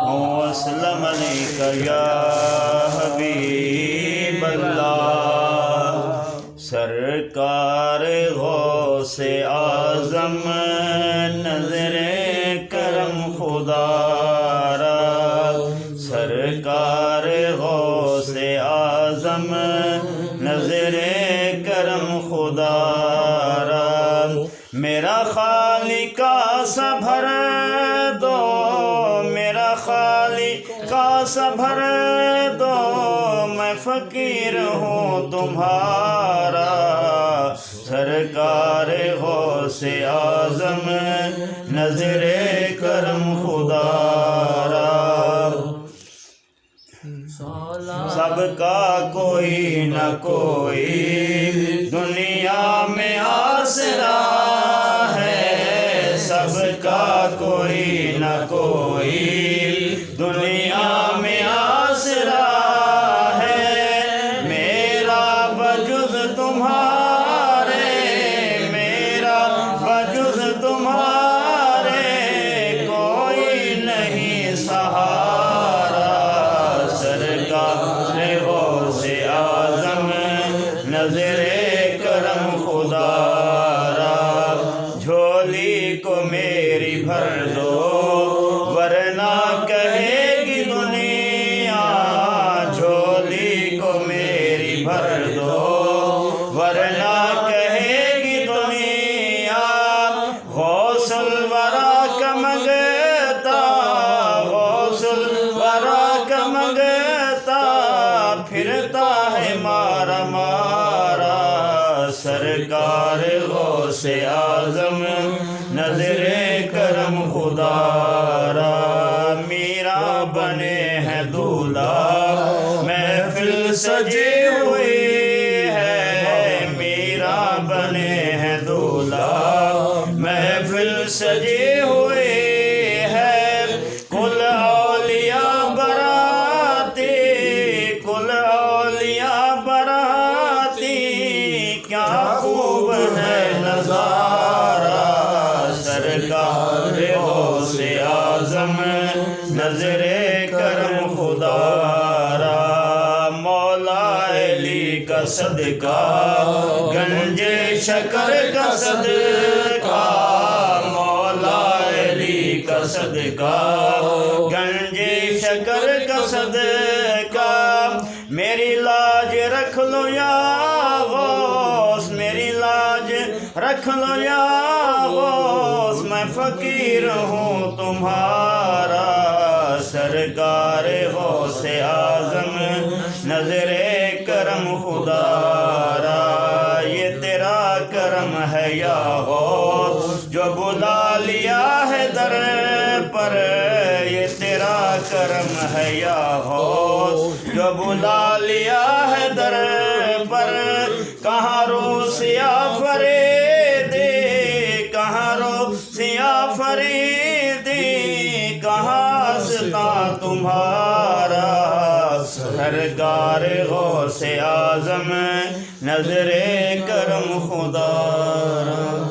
وسلم علیک یا حبیب اللہ سرکار غوث اعظم نظر کرم خدا را سرکار غوث اعظم نظر کرم خدا را میرا خالق سا بھر دو میرا خالق سا بھر دو میں فقیر ہوں تمہارا سرکار غوث اعظم نظر کرم خدا را سب کا کوئی نہ کوئی دنیا میں آسرا ہے سب کا کوئی نہ کوئی دنیا میں آسرا ہے میرا بجز تمہارے میرا بجز تمہارے کوئی نہیں سہارا سرکار غوث اعظم نظر کرم خدا را جھولی کو میری بھر دو ورنہ کہے گی دنیا جھولی کو میری بھر دو ورنہ کہے گی دنیا غوث الورا کا منگتا غوث الورا کا منگتا پھرتا ہے مارا مارا سرکار غوث اعظم نظر کرم خدا را میرا بنے ہیں دولہا محفل سجی ہوئی ہے میرا بنے ہیں دولہا محفل سجی ہوئی ہے کل اولیاء براتی کل اولیاء براتی کیا خوب ہے نظارہ سرکار غوث اعظم نظر کرم خدا را مولا علی کا صدقہ گنج شکر کا صدقہ مولا علی کا صدقہ گنج شکر کا صدقہ میری لاج رکھ لو یا غوث میری لاج رکھ لو یا غوث میں فقیر ہوں تمہارا سرکار غوث اعظم نظر کرم خدا را یہ تیرا کرم ہے یا غوث جو بلا لیا ہے در پر یہ تیرا کرم ہے یا غوث جو بلا لیا ہے در پر کہاں روسیا فریدی کہاں روسیا فریدی کہاں ستا تمہارا سرکار غوث اعظم نظر کرم خدا را